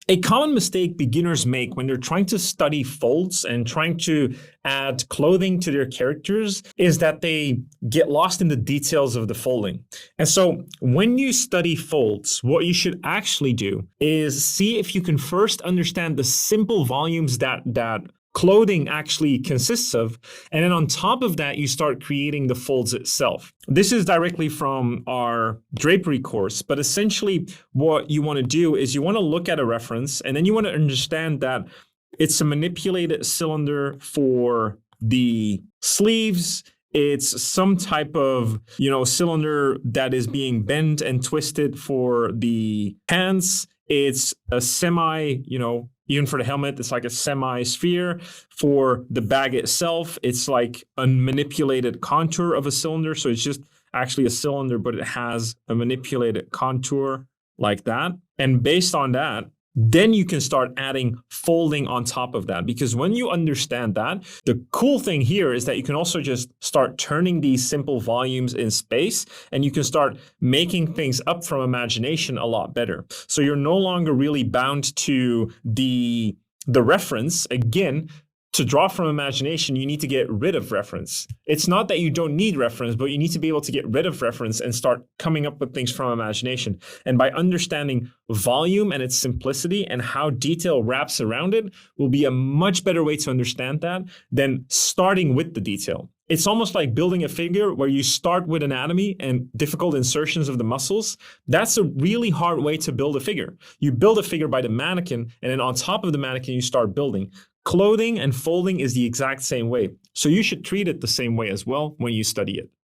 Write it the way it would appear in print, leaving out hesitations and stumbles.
A common mistake beginners make when they're trying to study folds and trying to add clothing to their characters is that they get lost in the details of the folding. And so when you study folds, what you should actually do is see if you can first understand the simple volumes that clothing actually consists of. And then on top of that, you start creating the folds itself. This is directly from our drapery course, but essentially what you want to do is you want to look at a reference and then you want to understand that it's a manipulated cylinder for the sleeves. It's some type of, cylinder that is being bent and twisted for the pants. It's a semi, even for the helmet, it's like a semi-sphere. For the bag itself, it's like a manipulated contour of a cylinder. So it's just actually a cylinder, but it has a manipulated contour like that. And based on that, then you can start adding folding on top of that. Because when you understand that, the cool thing here is that you can also just start turning these simple volumes in space, and you can start making things up from imagination a lot better. So you're no longer really bound to the reference. Again, to draw from imagination, you need to get rid of reference. It's not that you don't need reference, but you need to be able to get rid of reference and start coming up with things from imagination. And by understanding volume and its simplicity and how detail wraps around it will be a much better way to understand that than starting with the detail. It's almost like building a figure where you start with anatomy and difficult insertions of the muscles. That's a really hard way to build a figure. You build a figure by the mannequin, and then on top of the mannequin, you start building. Clothing and folding is the exact same way. So you should treat it the same way as well when you study it.